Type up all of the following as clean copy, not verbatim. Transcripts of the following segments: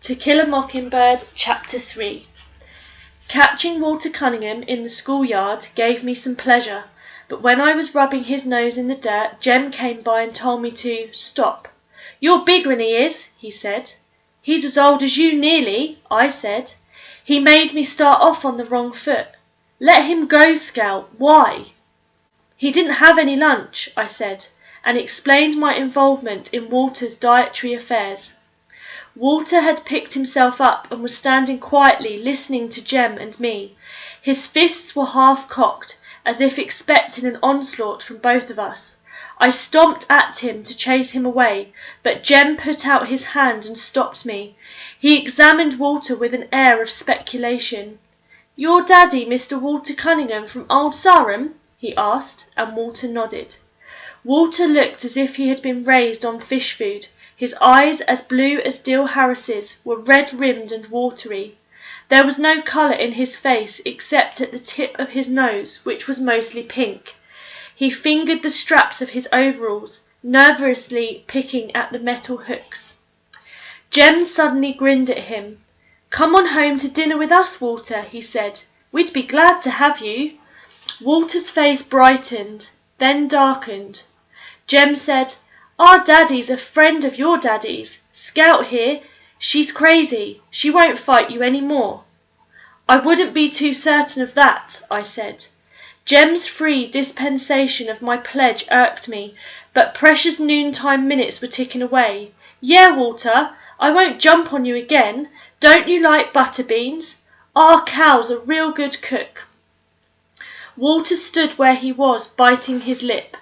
To Kill a Mockingbird, Chapter 3. Catching Walter Cunningham in the schoolyard gave me some pleasure, but when I was rubbing his nose in the dirt, Jem came by and told me to stop. "You're bigger'n he is," he said. "He's as old as you nearly," I said. "He made me start off on the wrong foot." "Let him go, Scout. Why?" "He didn't have any lunch," I said, and explained my involvement in Walter's dietary affairs. Walter had picked himself up and was standing quietly listening to Jem and me. His fists were half cocked, as if expecting an onslaught from both of us. I stomped at him to chase him away, but Jem put out his hand and stopped me. He examined Walter with an air of speculation. "Your daddy, Mr. Walter Cunningham from Old Sarum?" he asked, and Walter nodded. Walter looked as if he had been raised on fish food. His eyes, as blue as Dill Harris's, were red-rimmed and watery. There was no colour in his face except at the tip of his nose, which was mostly pink. He fingered the straps of his overalls, nervously picking at the metal hooks. Jem suddenly grinned at him. "Come on home to dinner with us, Walter," he said. "We'd be glad to have you." Walter's face brightened, then darkened. Jem said, "Our daddy's a friend of your daddy's. Scout here. She's crazy. She won't fight you any more." "I wouldn't be too certain of that," I said. Jem's free dispensation of my pledge irked me, but precious noontime minutes were ticking away. "Yeah, Walter, I won't jump on you again. Don't you like butter beans? Our cow's a real good cook." Walter stood where he was, biting his lip.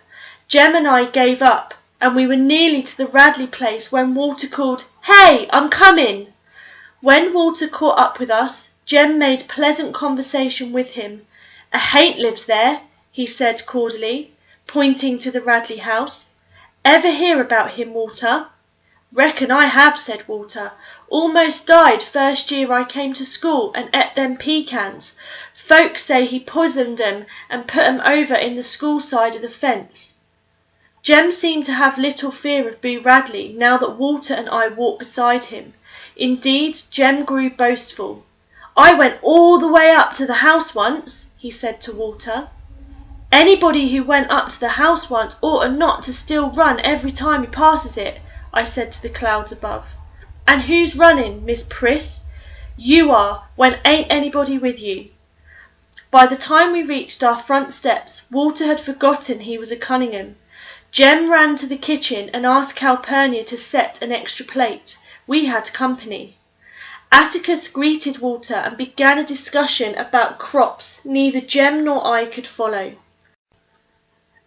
Jem and I gave up, and we were nearly to the Radley place when Walter called, "Hey, I'm coming!" When Walter caught up with us, Jem made pleasant conversation with him. "A hate lives there," he said cordially, pointing to the Radley house. "Ever hear about him, Walter?" "Reckon I have," said Walter. "Almost died first year I came to school and ate them pecans. Folks say he poisoned 'em and put 'em over in the school side of the fence." Jem seemed to have little fear of Boo Radley now that Walter and I walked beside him. Indeed, Jem grew boastful. "I went all the way up to the house once," he said to Walter. "Anybody who went up to the house once ought not to still run every time he passes it," I said to the clouds above. "And who's running, Miss Priss?" "You are, when ain't anybody with you." By the time we reached our front steps, Walter had forgotten he was a Cunningham. Jem ran to the kitchen and asked Calpurnia to set an extra plate. We had company. Atticus greeted Walter and began a discussion about crops neither Jem nor I could follow.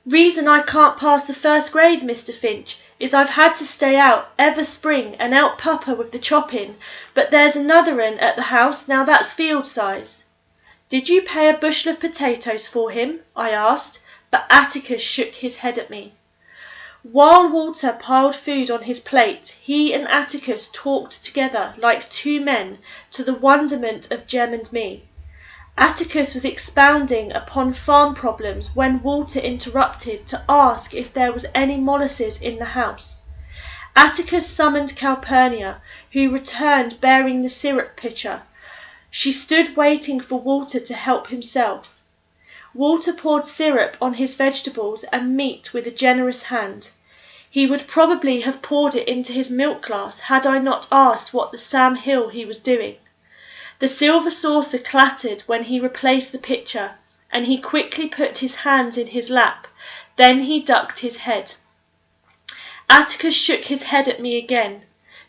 "Reason I can't pass the first grade, Mr. Finch, is I've had to stay out ever spring and help Papa with the chopping, but there's another un at the house now that's field size." "Did you pay a bushel of potatoes for him?" I asked, but Atticus shook his head at me. While Walter piled food on his plate, he and Atticus talked together like two men, to the wonderment of Jem and me. Atticus was expounding upon farm problems when Walter interrupted to ask if there was any molasses in the house. Atticus summoned Calpurnia, who returned bearing the syrup pitcher. She stood waiting for Walter to help himself. Walter poured syrup on his vegetables and meat with a generous hand. He would probably have poured it into his milk glass had I not asked what the Sam Hill he was doing. The silver saucer clattered when he replaced the pitcher, and he quickly put his hands in his lap. Then he ducked his head. Atticus shook his head at me again.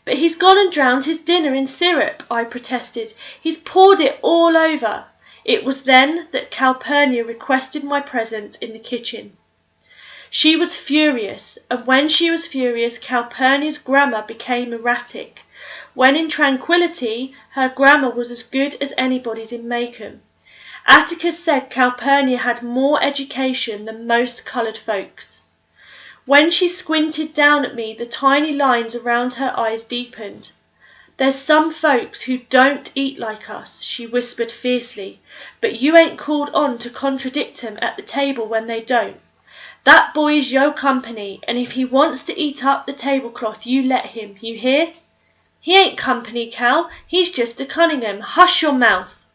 "But he's gone and drowned his dinner in syrup," I protested. "He's poured it all over." It was then that Calpurnia requested my presence in the kitchen. She was furious, and when she was furious, Calpurnia's grammar became erratic. When in tranquillity, her grammar was as good as anybody's in Macomb. Atticus said Calpurnia had more education than most coloured folks. When she squinted down at me, the tiny lines around her eyes deepened. "There's some folks who don't eat like us," she whispered fiercely, "but you ain't called on to contradict 'em at the table when they don't. That boy's yo' company, and if he wants to eat up the tablecloth, you let him, you hear?" He ain't company, Cal. He's just a Cunningham. Hush your mouth.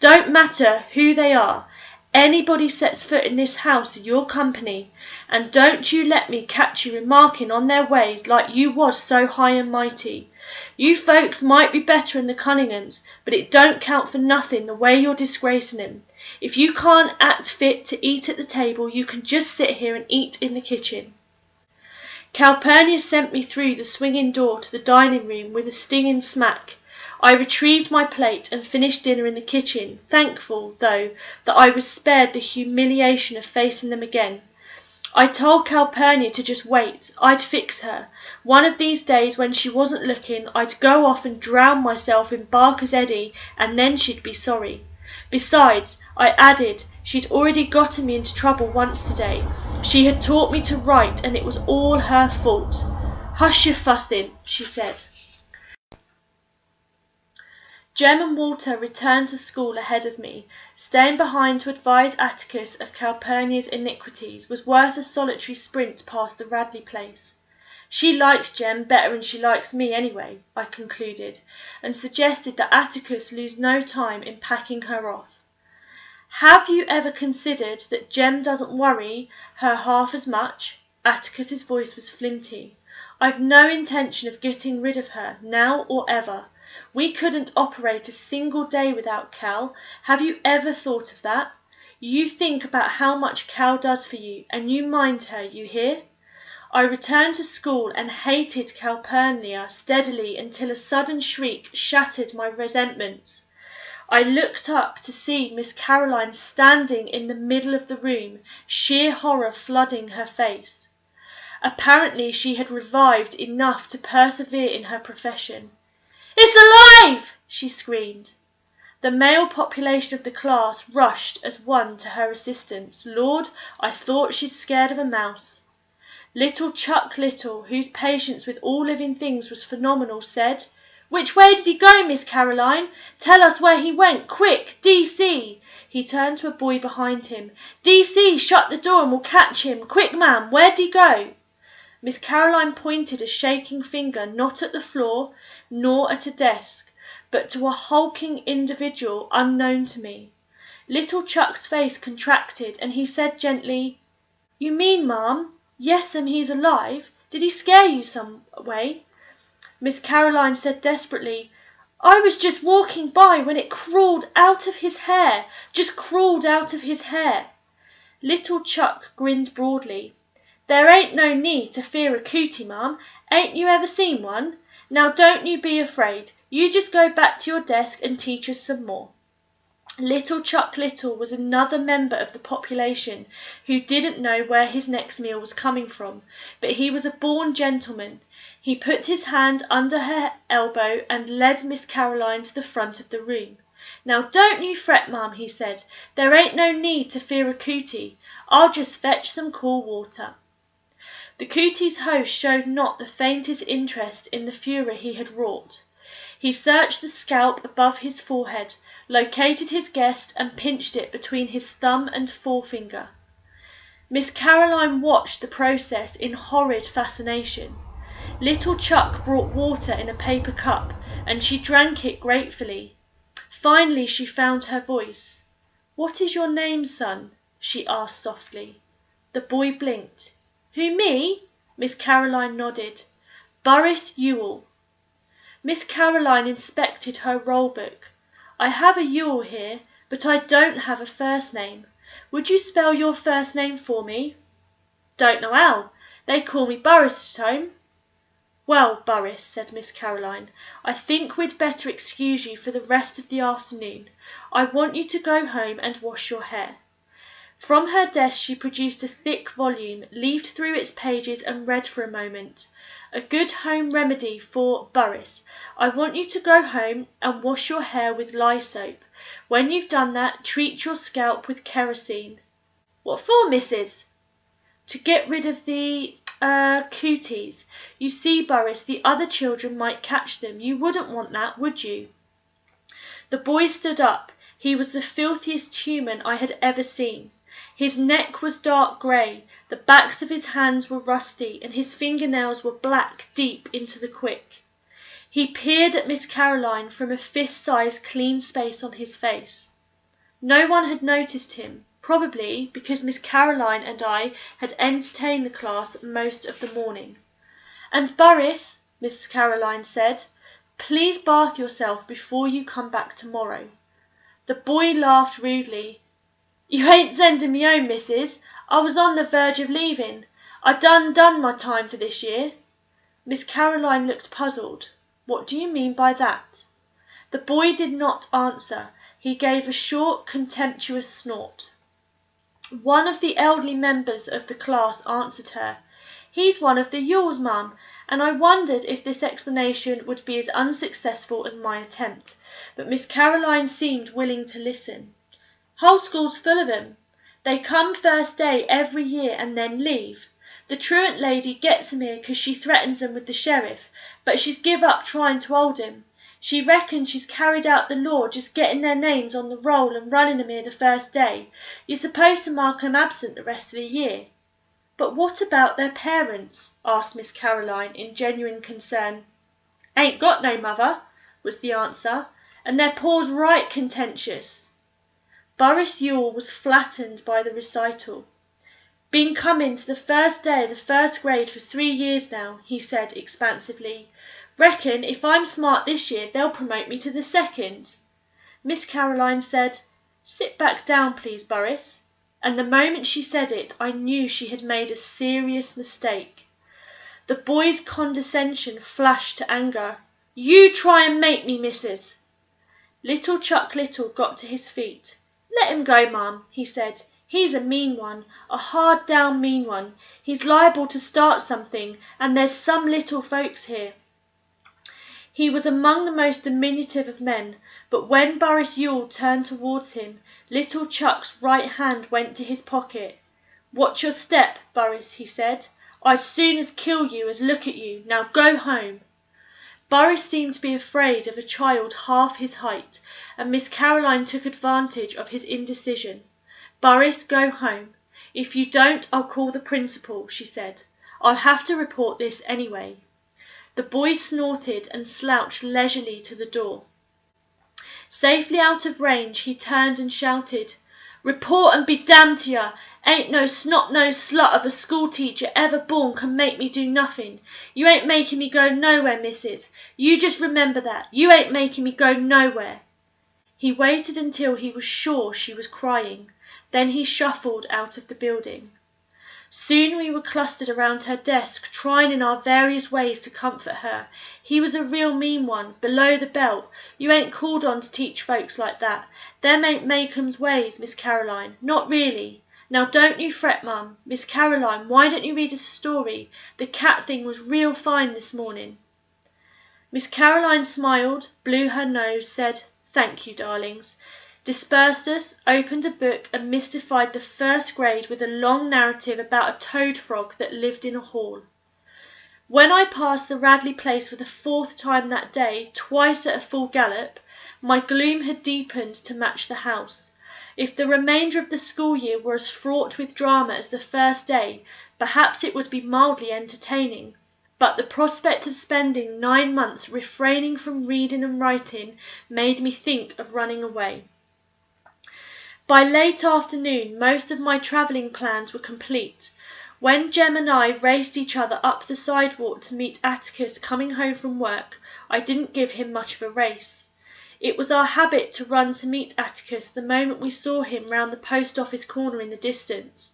Don't matter who they are. Anybody sets foot in this house is your company, and don't you let me catch you remarking on their ways like you was so high and mighty. You folks might be better than the Cunninghams, but it don't count for nothing the way you're disgracing him. If you can't act fit to eat at the table, you can just sit here and eat in the kitchen. Calpurnia sent me through the swinging door to the dining room with a stinging smack. I retrieved my plate and finished dinner in the kitchen, thankful, though, that I was spared the humiliation of facing them again. I told Calpurnia to just wait. I'd fix her. One of these days, when she wasn't looking, I'd go off and drown myself in Barker's eddy, and then she'd be sorry. Besides, I added, she'd already gotten me into trouble once today. She had taught me to write, and it was all her fault. Hush your fussing, she said. Jem and Walter returned to school ahead of me. Staying behind to advise Atticus of Calpurnia's iniquities was worth a solitary sprint past the Radley place. She likes Jem better than she likes me anyway, I concluded, and suggested that Atticus lose no time in packing her off. Have you ever considered that Jem doesn't worry her half as much? Atticus's voice was flinty. I've no intention of getting rid of her, now or ever. We couldn't operate a single day without Cal. Have you ever thought of that? You think about how much Cal does for you, and you mind her, you hear? I returned to school and hated Calpurnia steadily until a sudden shriek shattered my resentments. I looked up to see Miss Caroline standing in the middle of the room, sheer horror flooding her face. Apparently she had revived enough to persevere in her profession. "It's alive!" she screamed. The male population of the class rushed as one to her assistance. Lord, I thought she'd scared of a mouse. Little Chuck Little, whose patience with all living things was phenomenal, said, "Which way did he go, Miss Caroline? Tell us where he went, quick, D.C. He turned to a boy behind him. "D.C., shut the door and we'll catch him. Quick, ma'am, where'd he go?" Miss Caroline pointed a shaking finger not at the floor, nor at a desk, but to a hulking individual unknown to me. Little Chuck's face contracted, and he said gently, "You mean, ma'am, yes'm, he's alive. Did he scare you some way?" Miss Caroline said desperately, "I was just walking by when it crawled out of his hair, just crawled out of his hair." Little Chuck grinned broadly. "There ain't no need to fear a cootie, ma'am. Ain't you ever seen one? Now don't you be afraid. You just go back to your desk and teach us some more." Little Chuck Little was another member of the population who didn't know where his next meal was coming from, but he was a born gentleman. He put his hand under her elbow and led Miss Caroline to the front of the room. "Now don't you fret, ma'am," he said. "There ain't no need to fear a cootie. I'll just fetch some cool water." The Cooties' host showed not the faintest interest in the furor he had wrought. He searched the scalp above his forehead, located his guest, and pinched it between his thumb and forefinger. Miss Caroline watched the process in horrid fascination. Little Chuck brought water in a paper cup, and she drank it gratefully. Finally she found her voice. "What is your name, son?" she asked softly. The boy blinked. "Who, me?" Miss Caroline nodded. "Burris Ewell." Miss Caroline inspected her roll book. "I have a Ewell here, but I don't have a first name. Would you spell your first name for me?" "Don't know how. They call me Burris at home." "Well, Burris," said Miss Caroline, "I think we'd better excuse you for the rest of the afternoon. I want you to go home and wash your hair." From her desk she produced a thick volume, leafed through its pages and read for a moment. "A good home remedy for Burris. I want you to go home and wash your hair with lye soap. When you've done that, treat your scalp with kerosene." "What for, missus?" "To get rid of the cooties. You see, Burris, the other children might catch them. You wouldn't want that, would you?" The boy stood up. He was the filthiest human I had ever seen. His neck was dark grey, the backs of his hands were rusty, and his fingernails were black deep into the quick. He peered at Miss Caroline from a fist-sized clean space on his face. No one had noticed him, probably because Miss Caroline and I had entertained the class most of the morning. "And Burris," Miss Caroline said, "please bath yourself before you come back tomorrow." The boy laughed rudely. "You ain't sending me home, missus. I was on the verge of leaving. I done my time for this year." Miss Caroline looked puzzled. "What do you mean by that?" The boy did not answer. He gave a short, contemptuous snort. One of the elderly members of the class answered her. "He's one of the Ewells, ma'am," and I wondered if this explanation would be as unsuccessful as my attempt, but Miss Caroline seemed willing to listen. "Whole school's full of 'em. They come first day every year and then leave. The truant lady gets 'em here 'cause she threatens 'em with the sheriff, but she's give up trying to hold 'em. She reckons she's carried out the law just getting their names on the roll and running 'em here the first day. You're supposed to mark 'em absent the rest of the year." "But what about their parents?" asked Miss Caroline in genuine concern. "Ain't got no mother," was the answer, "and their pa's right contentious." Burris Ewell was flattened by the recital. "Been coming to the first day of the first grade for 3 years now," he said expansively. "Reckon if I'm smart this year they'll promote me to the second." Miss Caroline said, "Sit back down, please, Burris," and the moment she said it I knew she had made a serious mistake. The boy's condescension flashed to anger. "You try and make me, missus." Little Chuck Little got to his feet. "Let him go, ma'am," he said. "He's a mean one, a hard-down mean one. He's liable to start something, and there's some little folks here." He was among the most diminutive of men, but when Burris Ewell turned towards him, little Chuck's right hand went to his pocket. "Watch your step, Burris," he said. "I'd soon as kill you as look at you. Now go home." Burris seemed to be afraid of a child half his height, and Miss Caroline took advantage of his indecision. "Burris, go home. If you don't, I'll call the principal," she said. "I'll have to report this anyway." The boy snorted and slouched leisurely to the door. Safely out of range, he turned and shouted, "Report and be damned to ya! Ain't no snot-nosed slut of a school-teacher ever born can make me do nothing. You ain't making me go nowhere, missus. You just remember that. You ain't making me go nowhere." He waited until he was sure she was crying. Then he shuffled out of the building. Soon we were clustered around her desk, trying in our various ways to comfort her. He was a real mean one, below the belt. You ain't called on to teach folks like that. Them ain't Makeham's ways, Miss Caroline, not really. Now don't you fret, mum. Miss Caroline, why don't you read us a story? The cat thing was real fine this morning." Miss Caroline smiled, blew her nose, said, "Thank you, darlings," dispersed us, opened a book, and mystified the first grade with a long narrative about a toad frog that lived in a hall. When I passed the Radley place for the 4th time that day, twice at a full gallop, my gloom had deepened to match the house. If the remainder of the school year were as fraught with drama as the first day, perhaps it would be mildly entertaining. But the prospect of spending 9 months refraining from reading and writing made me think of running away. By late afternoon, most of my travelling plans were complete. When Jem and I raced each other up the sidewalk to meet Atticus coming home from work, I didn't give him much of a race. It was our habit to run to meet Atticus the moment we saw him round the post office corner in the distance.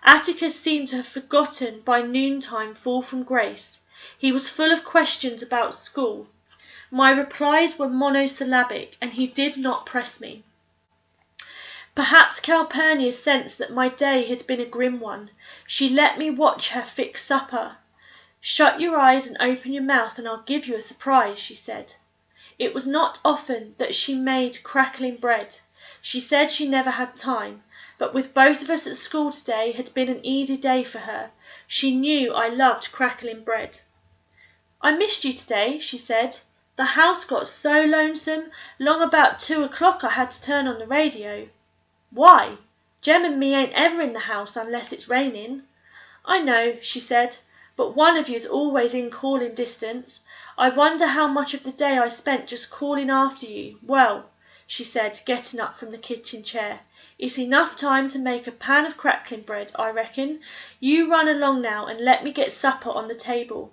Atticus seemed to have forgotten by noontime fall from grace. He was full of questions about school. My replies were monosyllabic, and he did not press me. Perhaps Calpurnia sensed that my day had been a grim one. She let me watch her fix supper. "Shut your eyes and open your mouth and I'll give you a surprise," she said. It was not often that she made crackling bread. She said she never had time, but with both of us at school today had been an easy day for her. She knew I loved crackling bread. "I missed you today," she said. "The house got so lonesome. Long about 2 o'clock I had to turn on the radio." "Why? Jem and me ain't ever in the house unless it's raining." "I know," she said, "but one of you's always in calling distance. I wonder how much of the day I spent just calling after you. Well," she said, getting up from the kitchen chair, "it's enough time to make a pan of crackling bread, I reckon. You run along now and let me get supper on the table."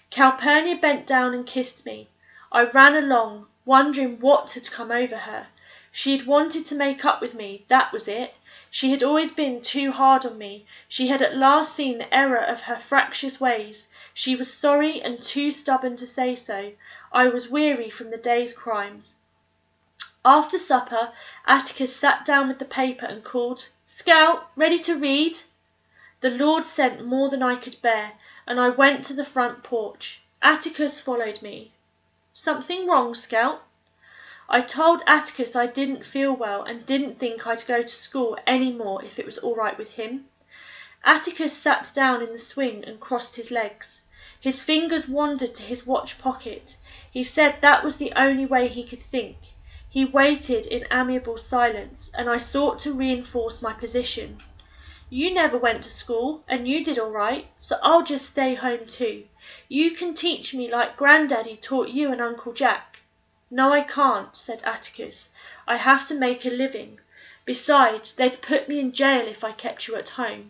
Calpurnia bent down and kissed me. I ran along, wondering what had come over her. She had wanted to make up with me, that was it. She had always been too hard on me. She had at last seen the error of her fractious ways. She was sorry and too stubborn to say so. I was weary from the day's crimes. After supper, Atticus sat down with the paper and called, "Scout, ready to read?" The Lord sent more than I could bear, and I went to the front porch. Atticus followed me. "Something wrong, Scout?" I told Atticus I didn't feel well and didn't think I'd go to school any more if it was all right with him. Atticus sat down in the swing and crossed his legs. His fingers wandered to his watch pocket. He said that was the only way he could think. He waited in amiable silence, and I sought to reinforce my position. "You never went to school, and you did all right, so I'll just stay home too. You can teach me like Grandaddy taught you and Uncle Jack." "No, I can't," said Atticus. "I have to make a living. Besides, they'd put me in jail if I kept you at home.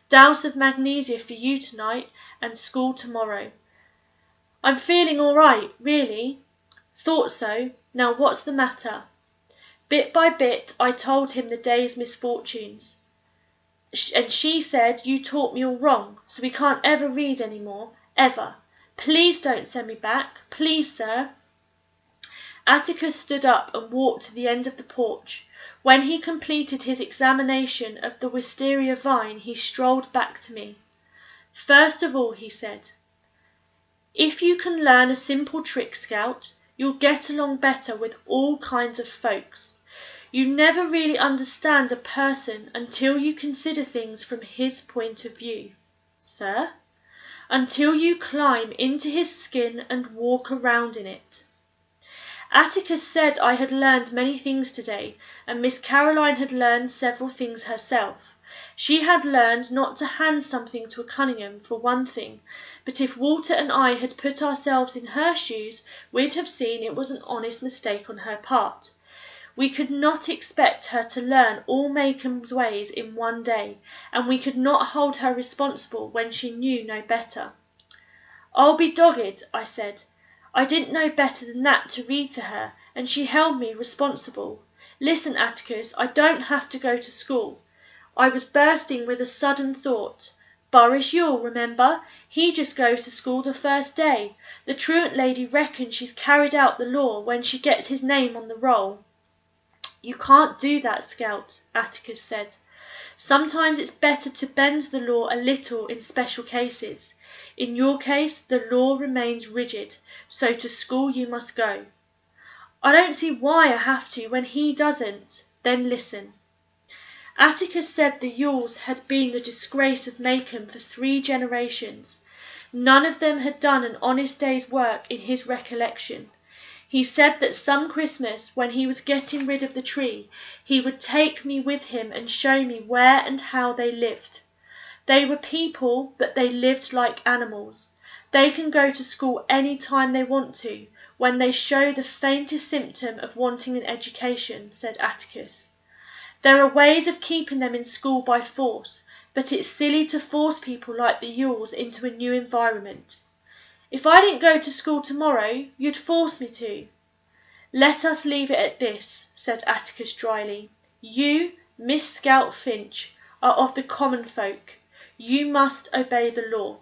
Douse of magnesia for you tonight, and school tomorrow." "I'm feeling all right, really." "Thought so. Now what's the matter?" Bit by bit I told him the day's misfortunes. "And she said you taught me all wrong, so we can't ever read any more, ever. Please don't send me back. Please, sir." Atticus stood up and walked to the end of the porch. When he completed his examination of the wisteria vine, he strolled back to me. "First of all," he said, "if you can learn a simple trick, Scout, you'll get along better with all kinds of folks. You never really understand a person until you consider things from his point of view." "Sir?" "Until you climb into his skin and walk around in it." Atticus said I had learned many things today, and Miss Caroline had learned several things herself. She had learned not to hand something to a Cunningham, for one thing, but if Walter and I had put ourselves in her shoes, we'd have seen it was an honest mistake on her part. We could not expect her to learn all Mackem's ways in one day, and we could not hold her responsible when she knew no better. "I'll be dogged," I said. I didn't know better than that to read to her, and she held me responsible. "Listen, Atticus, I don't have to go to school." I was bursting with a sudden thought. "Burris Ewell, remember? He just goes to school the first day. The truant lady reckons she's carried out the law when she gets his name on the roll." "You can't do that, Scout," Atticus said. "Sometimes it's better to bend the law a little in special cases. In your case, the law remains rigid, so to school you must go." "I don't see why I have to when he doesn't." "Then listen." Atticus said the Ewells had been the disgrace of Macomb for 3 generations. None of them had done an honest day's work in his recollection. He said that some Christmas, when he was getting rid of the tree, he would take me with him and show me where and how they lived. They were people, but they lived like animals. They can go to school any time they want to, when they show the faintest symptom of wanting an education, said Atticus. There are ways of keeping them in school by force, but it's silly to force people like the Ewells into a new environment. If I didn't go to school tomorrow, you'd force me to. Let us leave it at this, said Atticus dryly. You, Miss Scout Finch, are of the common folk. You must obey the law.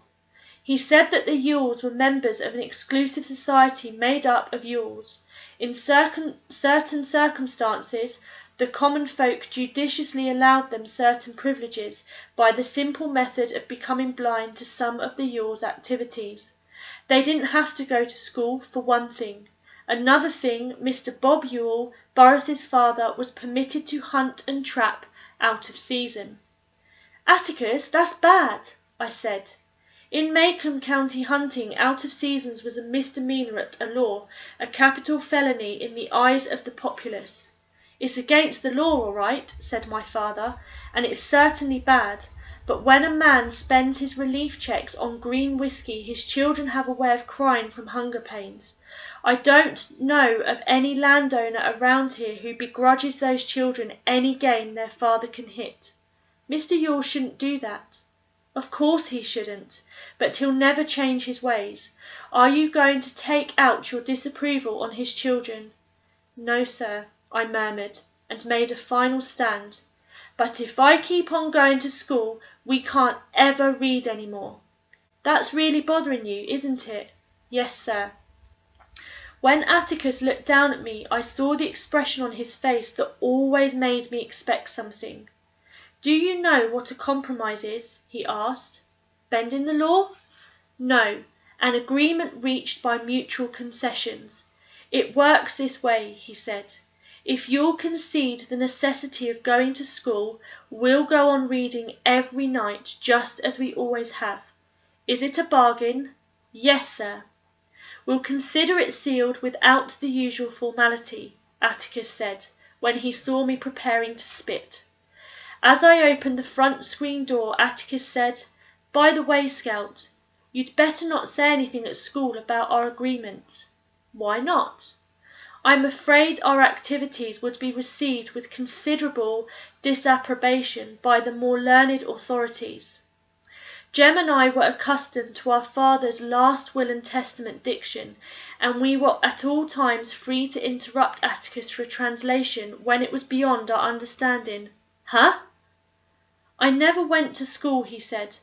He said that the Ewells were members of an exclusive society made up of Ewells. In certain circumstances, the common folk judiciously allowed them certain privileges by the simple method of becoming blind to some of the Ewells' activities. They didn't have to go to school, for one thing. Another thing, Mr. Bob Ewell, Burris's father, was permitted to hunt and trap out of season. Atticus, that's bad, I said. In Macomb County hunting out of seasons was a misdemeanour at a law, a capital felony in the eyes of the populace. It's against the law, all right, said my father, and it's certainly bad, But when a man spends his relief checks on green whiskey, his children have a way of crying from hunger pains. I don't know of any landowner around here who begrudges those children any game their father can hit. Mr. Ewell shouldn't do that. Of course he shouldn't, but he'll never change his ways. Are you going to take out your disapproval on his children? No, sir, I murmured, and made a final stand. But if I keep on going to school, we can't ever read any more. That's really bothering you, isn't it? Yes, sir. When Atticus looked down at me, I saw the expression on his face that always made me expect something. Do you know what a compromise is? He asked. Bending the law? No, an agreement reached by mutual concessions. It works this way, he said. If you'll concede the necessity of going to school, we'll go on reading every night just as we always have. Is it a bargain? Yes, sir. We'll consider it sealed without the usual formality, Atticus said, when he saw me preparing to spit. As I opened the front screen door, Atticus said, By the way, Scout, you'd better not say anything at school about our agreement. Why not? I'm afraid our activities would be received with considerable disapprobation by the more learned authorities. Jem and I were accustomed to our father's last will and testament diction, and we were at all times free to interrupt Atticus for a translation when it was beyond our understanding. Huh? I never went to school, he said,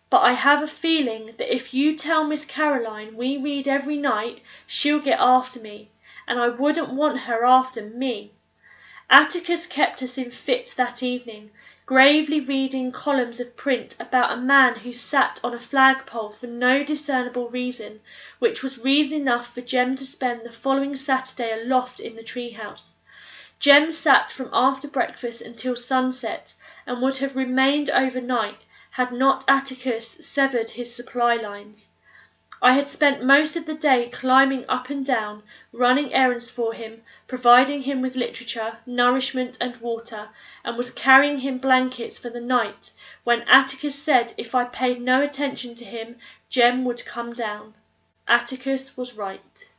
but I have a feeling that if you tell Miss Caroline we read every night, she'll get after me, and I wouldn't want her after me. Atticus kept us in fits that evening, gravely reading columns of print about a man who sat on a flagpole for no discernible reason, which was reason enough for Jem to spend the following Saturday aloft in the treehouse. Jem sat from after breakfast until sunset, and would have remained overnight had not Atticus severed his supply lines. I had spent most of the day climbing up and down, running errands for him, providing him with literature, nourishment, and water, and was carrying him blankets for the night, when Atticus said if I paid no attention to him, Jem would come down. Atticus was right.